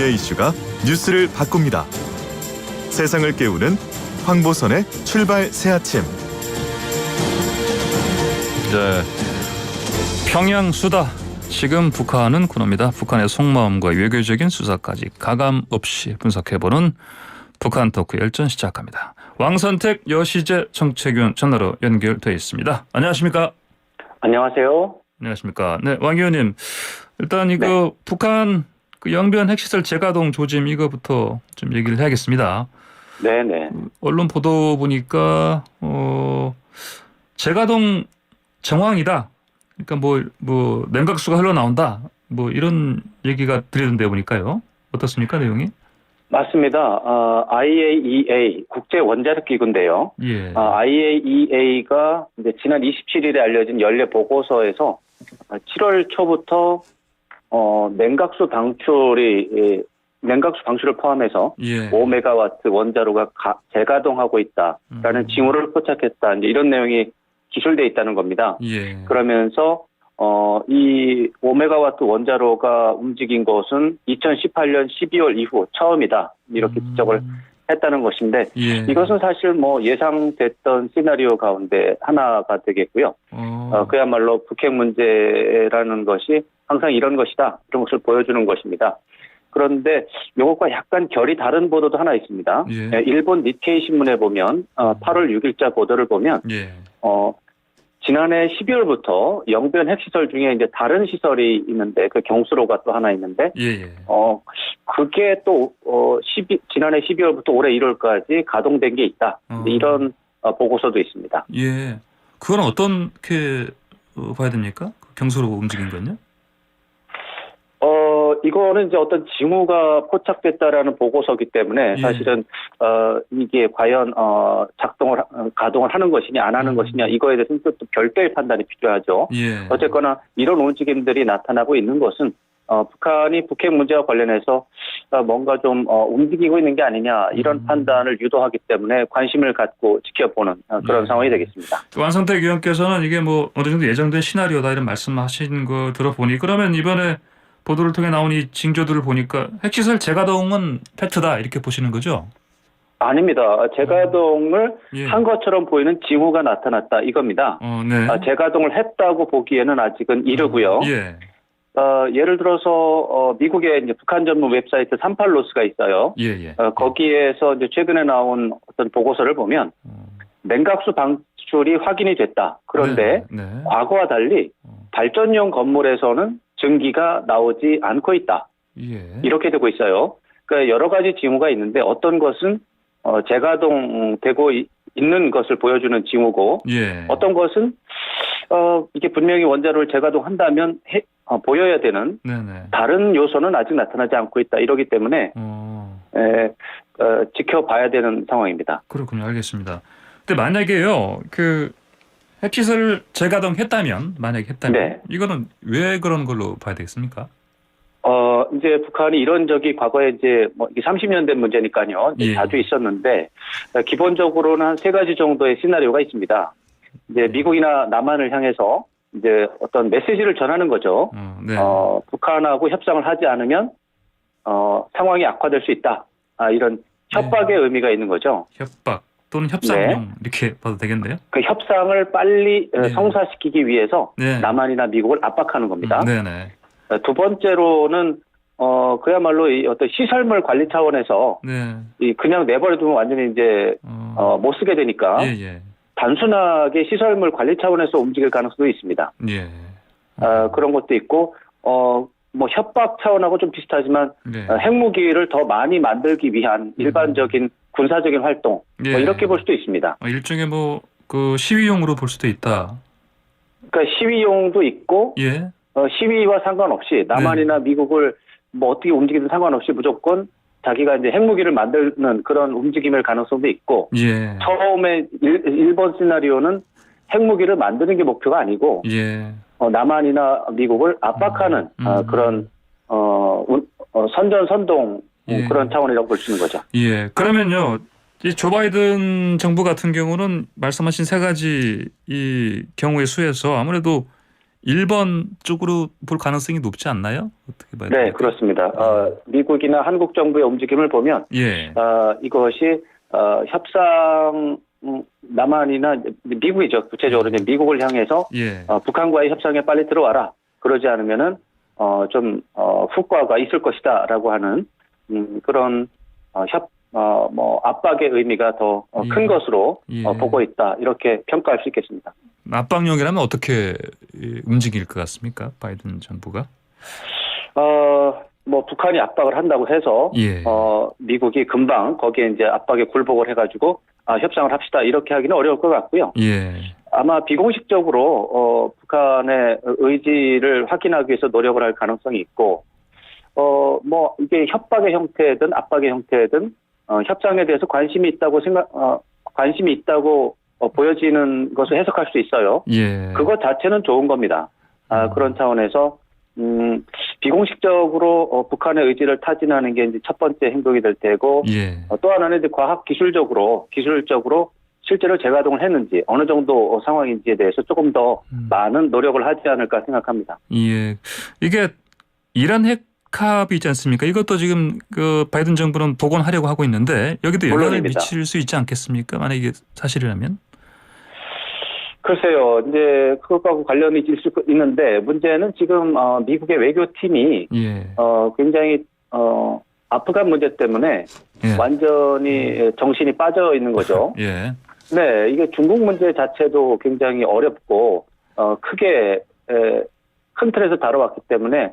미디어의 이슈가 뉴스를 바꿉니다. 세상을 깨우는 황보선의 출발 새아침. 네, 평양 수다. 지금 북한은 군합니다. 북한의 속마음과 외교적인 수사까지 가감 없이 분석해보는 북한 토크 열전 시작합니다. 왕선택 여시재 정책위원 전화로 연결되어 있습니다. 안녕하십니까? 안녕하세요. 안녕하십니까? 네, 왕 의원님. 일단 이거 북한 그 영변 핵시설 재가동 조짐 이거부터 좀 얘기를 해야겠습니다. 네네. 언론 보도 보니까 재가동 정황이다. 그러니까 뭐 냉각수가 흘러나온다. 뭐 이런 얘기가 들리던데 보니까요. 어떻습니까, 내용이? 맞습니다. IAEA 국제 원자력 기구인데요. 예. IAEA가 이제 지난 27일에 알려진 연례 보고서에서 7월 초부터 냉각수 방출을 포함해서 예. 5메가와트 원자로가 재가동하고 있다라는 징후를 포착했다. 이제 이런 내용이 기술돼 있다는 겁니다. 예. 그러면서 이 5메가와트 원자로가 움직인 것은 2018년 12월 이후 처음이다. 이렇게 지적을 했다는 것인데 예. 이것은 사실 뭐 예상됐던 시나리오 가운데 하나가 되겠고요. 그야말로 북핵 문제라는 것이 항상 이런 것이다. 이런 것을 보여주는 것입니다. 그런데 이것과 약간 결이 다른 보도도 하나 있습니다. 예. 일본 니케이 신문에 보면 8월 6일자 보도를 보면 예. 지난해 12월부터 영변 핵시설 중에 이제 다른 시설이 있는데 그 경수로가 또 하나 있는데 예. 그게 또 지난해 12월부터 올해 1월까지 가동된 게 있다. 이런 보고서도 있습니다. 예. 그건 어떻게 봐야 됩니까? 경수로 움직인 건요? 이거는 이제 어떤 징후가 포착됐다라는 보고서기 때문에 예. 사실은 이게 과연 가동을 하는 것이냐 안 하는 것이냐 이거에 대해서는 또 별도의 판단이 필요하죠. 예. 어쨌거나 이런 움직임들이 나타나고 있는 것은 북한이 북핵 문제와 관련해서 뭔가 좀 움직이고 있는 게 아니냐 이런 판단을 유도하기 때문에 관심을 갖고 지켜보는 그런 상황이 되겠습니다. 왕선택 의원께서는 이게 뭐 어느 정도 예정된 시나리오다 이런 말씀하신 거 들어보니 그러면 이번에 보도를 통해 나온 이 징조들을 보니까 핵시설 재가동은 팩트다 이렇게 보시는 거죠? 아닙니다. 재가동을 예. 한 것처럼 보이는 징후가 나타났다 이겁니다. 네. 재가동을 했다고 보기에는 아직은 이르고요. 예. 예를 들어서 미국의 이제 북한 전문 웹사이트 38로스가 있어요. 예. 거기에서 이제 최근에 나온 어떤 보고서를 보면 냉각수 방출이 확인이 됐다. 그런데 네. 과거와 달리 발전용 건물에서는 증기가 나오지 않고 있다. 예. 이렇게 되고 있어요. 그러니까 여러 가지 징후가 있는데 어떤 것은 재가동되고 있는 것을 보여주는 징후고 예. 어떤 것은 이게 분명히 원자로를 재가동한다면 보여야 되는 네네. 다른 요소는 아직 나타나지 않고 있다. 이러기 때문에 지켜봐야 되는 상황입니다. 그렇군요. 알겠습니다. 근데 만약에요, 그 핵시설을 재가동했다면, 네. 이거는 왜 그런 걸로 봐야 되겠습니까? 이제 북한이 이런 적이 과거에 이제 뭐 이게 30년 된 문제니까요. 예. 자주 있었는데 기본적으로는 한 세 가지 정도의 시나리오가 있습니다. 이제 미국이나 남한을 향해서 이제 어떤 메시지를 전하는 거죠. 네. 북한하고 협상을 하지 않으면 상황이 악화될 수 있다. 이런 협박의 의미가 있는 거죠. 협박 또는 협상용 네. 이렇게 봐도 되겠네요. 그 협상을 빨리 성사시키기 위해서 네. 남한이나 미국을 압박하는 겁니다. 네네. 두 번째로는 그야말로 이 어떤 시설물 관리 차원에서 네. 그냥 내버려두면 완전히 이제 못 쓰게 되니까 예. 단순하게 시설물 관리 차원에서 움직일 가능성도 있습니다. 예. 그런 것도 있고 뭐 협박 차원하고 좀 비슷하지만 네. 핵무기를 더 많이 만들기 위한 일반적인 군사적인 활동 예. 뭐 이렇게 볼 수도 있습니다. 일종의 그 시위용으로 볼 수도 있다. 그러니까 시위용도 있고 예. 시위와 상관없이 남한이나 미국을 뭐 어떻게 움직이든 상관없이 무조건 자기가 이제 핵무기를 만드는 그런 움직임일 가능성도 있고 예. 처음에 일본 시나리오는 핵무기를 만드는 게 목표가 아니고 예. 남한이나 미국을 압박하는 그런 선전선동 예. 그런 차원이라고 볼 수 있는 거죠. 예. 그러면요. 이 조 바이든 정부 같은 경우는 말씀하신 세 가지 이 경우의 수에서 아무래도 일본 쪽으로 볼 가능성이 높지 않나요? 어떻게 봐야 네, 됩니까? 그렇습니다. 미국이나 한국 정부의 움직임을 보면 예. 이것이 협상 남한이나 미국이죠. 구체적으로 이제 미국을 향해서 예. 북한과의 협상에 빨리 들어와라. 그러지 않으면은 좀 후과가 있을 것이다라고 하는 그런 압박의 의미가 더 큰 예. 것으로 예. 보고 있다. 이렇게 평가할 수 있겠습니다. 압박용이라면 어떻게 움직일 것 같습니까? 바이든 정부가? 북한이 압박을 한다고 해서 예. 미국이 금방 거기에 이제 압박에 굴복을 해가지고 협상을 합시다 이렇게 하기는 어려울 것 같고요. 예. 아마 비공식적으로 북한의 의지를 확인하기 위해서 노력을 할 가능성이 있고 이게 협박의 형태든 압박의 형태든 협상에 대해서 관심이 있다고 보여지는 것을 해석할 수 있어요. 예. 그것 자체는 좋은 겁니다. 그런 차원에서 비공식적으로 북한의 의지를 타진하는 게 이제 첫 번째 행동이 될 테고 예. 또 하나는 이제 과학 기술적으로 실제로 재가동을 했는지 어느 정도 상황인지에 대해서 조금 더 많은 노력을 하지 않을까 생각합니다. 예. 이게 이란 핵합이 있지 않습니까? 이것도 지금 그 바이든 정부는 복원하려고 하고 있는데 여기도 영향을 물론입니다. 미칠 수 있지 않겠습니까? 만약 이게 사실이라면? 글쎄요, 이제 그것과 관련이 있을 수 있는데 문제는 지금 미국의 외교팀이 예. 굉장히 아프간 문제 때문에 예. 완전히 정신이 빠져 있는 거죠. 예. 네, 이게 중국 문제 자체도 굉장히 어렵고 크게 큰 틀에서 다뤄왔기 때문에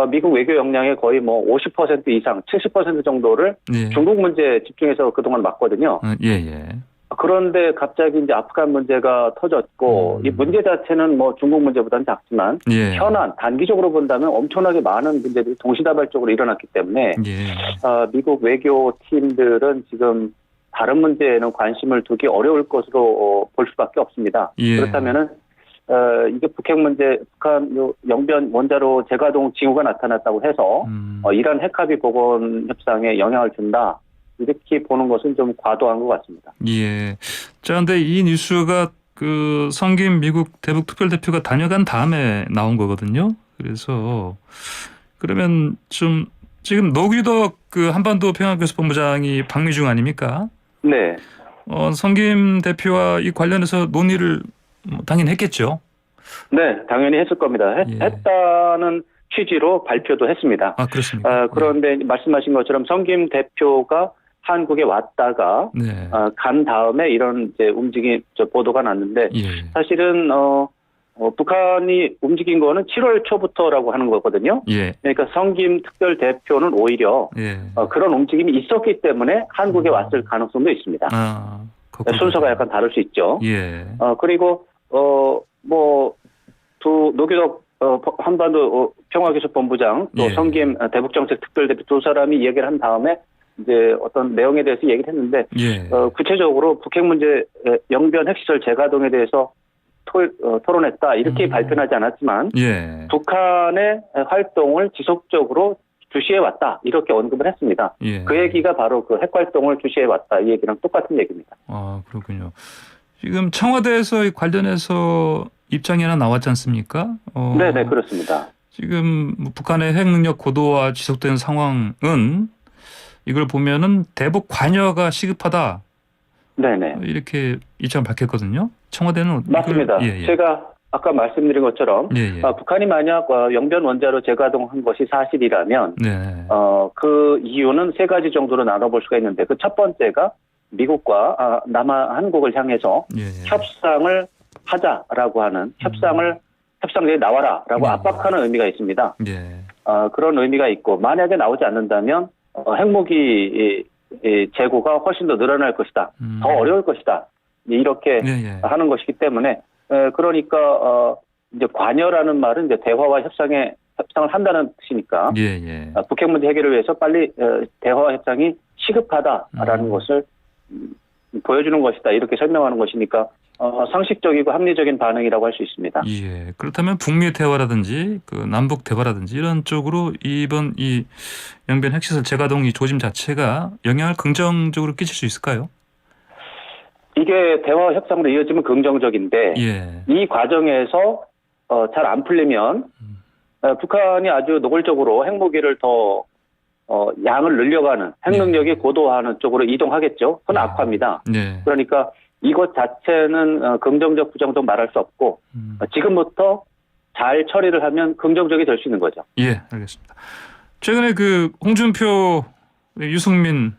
미국 외교 역량의 거의 50% 이상, 70% 정도를 예. 중국 문제에 집중해서 그동안 맞거든요. 예. 예. 그런데 갑자기 이제 아프간 문제가 터졌고 이 문제 자체는 중국 문제보다는 작지만 예. 현안 단기적으로 본다면 엄청나게 많은 문제들이 동시다발적으로 일어났기 때문에 예. 미국 외교팀들은 지금 다른 문제에는 관심을 두기 어려울 것으로 볼 수밖에 없습니다. 예. 그렇다면은 이게 북핵 문제, 북한 영변 원자로 재가동 징후가 나타났다고 해서 이란 핵합의 복원 협상에 영향을 준다. 이렇게 보는 것은 좀 과도한 것 같습니다. 예. 자, 근데 이 뉴스가 그 성김 미국 대북 특별대표가 다녀간 다음에 나온 거거든요. 그래서 그러면 좀 지금 노규덕 그 한반도 평화교섭본부장이 방미 중 아닙니까? 네. 성김 대표와 이 관련해서 논의를 당연히 했겠죠. 네, 당연히 했을 겁니다. 예. 했다는 취지로 발표도 했습니다. 아, 그렇습니까? 그런데 말씀하신 것처럼 성김 대표가 한국에 왔다가 네. 간 다음에 이런 이제 보도가 났는데 예. 사실은 북한이 움직인 거는 7월 초부터라고 하는 거거든요. 예. 그러니까 성김 특별 대표는 오히려 예. 그런 움직임이 있었기 때문에 한국에 왔을 가능성도 있습니다. 아, 그렇군요. 순서가 약간 다를 수 있죠. 예. 그리고 노규덕 한반도 평화교섭본부장 또 예. 성김 대북정책 특별대표 두 사람이 얘기를 한 다음에 이제 어떤 내용에 대해서 얘기를 했는데 예. 구체적으로 북핵 문제 영변 핵시설 재가동에 대해서 토론했다 이렇게 발표는 하지 않았지만 예. 북한의 활동을 지속적으로 주시해 왔다 이렇게 언급을 했습니다. 예. 그 얘기가 바로 그 핵 활동을 주시해 왔다 이 얘기랑 똑같은 얘기입니다. 아, 그렇군요. 지금 청와대에서 관련해서 입장이 하나 나왔지 않습니까? 네, 그렇습니다. 지금 북한의 핵 능력 고도화 지속되는 상황은 이걸 보면은 대북 관여가 시급하다. 네네. 이렇게 입장을 밝혔거든요. 청와대는 맞습니다. 예. 제가 아까 말씀드린 것처럼 예. 북한이 만약 영변 원자로 재가동한 것이 사실이라면 네. 그 이유는 세 가지 정도로 나눠볼 수가 있는데 그 첫 번째가 미국과 한국을 향해서 예. 협상을 하자라고 하는 협상에 나와라라고 압박하는 의미가 있습니다. 예. 그런 의미가 있고 만약에 나오지 않는다면 핵무기 재고가 훨씬 더 늘어날 것이다. 더 어려울 것이다. 이렇게 예. 하는 것이기 때문에 그러니까 이제 관여라는 말은 이제 대화와 협상을 한다는 뜻이니까 예. 북핵 문제 해결을 위해서 빨리 대화와 협상이 시급하다라는 것을 보여주는 것이다. 이렇게 설명하는 것이니까 상식적이고 합리적인 반응이라고 할 수 있습니다. 예. 그렇다면 북미 대화라든지 그 남북 대화라든지 이런 쪽으로 이번 이 영변 핵시설 재가동 이 조짐 자체가 영향을 긍정적으로 끼칠 수 있을까요? 이게 대화 협상으로 이어지면 긍정적인데 예. 이 과정에서 잘 안 풀리면 북한이 아주 노골적으로 핵무기를 더 양을 늘려가는 핵 능력이 고도화하는 쪽으로 이동하겠죠. 그건 악화입니다. 네. 그러니까 이것 자체는 긍정적, 부정적 말할 수 없고 지금부터 잘 처리를 하면 긍정적이 될 수 있는 거죠. 예, 알겠습니다. 최근에 그 홍준표, 유승민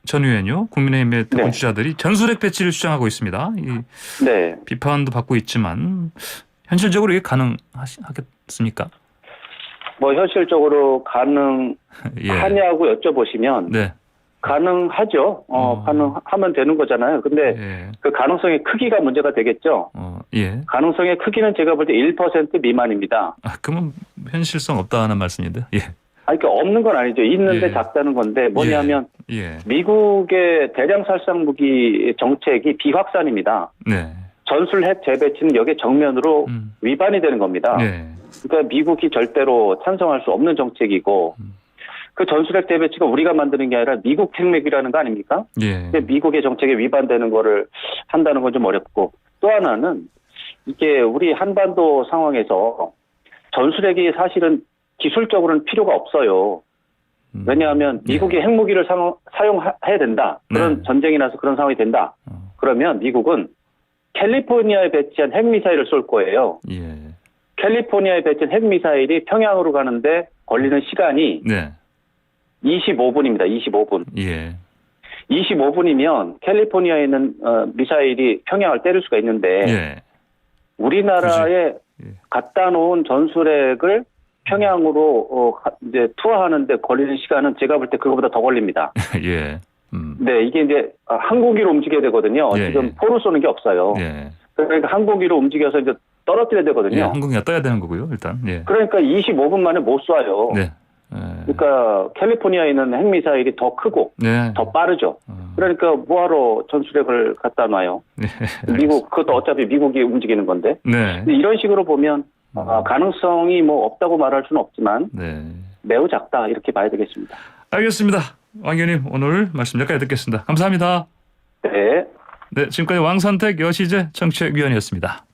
전 의원요, 국민의힘의 대권 주자들이 전술핵 배치를 주장하고 있습니다. 이 네. 비판도 받고 있지만 현실적으로 이게 가능하겠습니까? 뭐 현실적으로 가능하냐고 여쭤보시면 네. 가능하죠. 가능하면 되는 거잖아요. 근데 예. 그 가능성의 크기가 문제가 되겠죠. 예. 가능성의 크기는 제가 볼 때 1% 미만입니다. 그러면 현실성 없다는 말씀인데요. 예. 그러니까 없는 건 아니죠. 있는데 작다는 건데 뭐냐면 예. 미국의 대량 살상 무기 정책이 비확산입니다. 네. 전술핵 재배치는 여기에 정면으로 위반이 되는 겁니다. 네. 그러니까 미국이 절대로 찬성할 수 없는 정책이고 그 전술핵 재배치가 우리가 만드는 게 아니라 미국 핵무기라는 거 아닙니까? 예. 근데 미국의 정책에 위반되는 거를 한다는 건 좀 어렵고 또 하나는 이게 우리 한반도 상황에서 전술핵이 사실은 기술적으로는 필요가 없어요. 왜냐하면 미국이 핵무기를 사용해야 된다. 그런 전쟁이 나서 그런 상황이 된다. 그러면 미국은 캘리포니아에 배치한 핵미사일을 쏠 거예요. 예. 캘리포니아에 배치한 핵미사일이 평양으로 가는데 걸리는 시간이 네. 25분입니다. 25분. 예. 25분이면 캘리포니아에 있는 미사일이 평양을 때릴 수가 있는데 예. 우리나라에 갖다 놓은 전술핵을 평양으로 이제 투하하는데 걸리는 시간은 제가 볼 때 그거보다 더 걸립니다. 예. 네, 이게 이제 항공기로 움직여야 되거든요. 예, 지금 예. 포로 쏘는 게 없어요. 예. 그러니까 항공기로 움직여서 이제 떨어뜨려야 되거든요. 예. 항공기가 떠야 되는 거고요, 일단. 예. 그러니까 25분 만에 못 쏴요. 네. 그러니까 캘리포니아에 있는 핵미사일이 더 크고 네. 더 빠르죠. 그러니까 뭐하러 전술핵을 갖다 놔요. 네. 미국 그것도 어차피 미국이 움직이는 건데. 네. 근데 이런 식으로 보면 가능성이 뭐 없다고 말할 수는 없지만 네. 매우 작다 이렇게 봐야 되겠습니다. 알겠습니다. 왕 의원님 오늘 말씀 여기까지 듣겠습니다. 감사합니다. 네. 네, 지금까지 왕선택 여시재 정책위원이었습니다.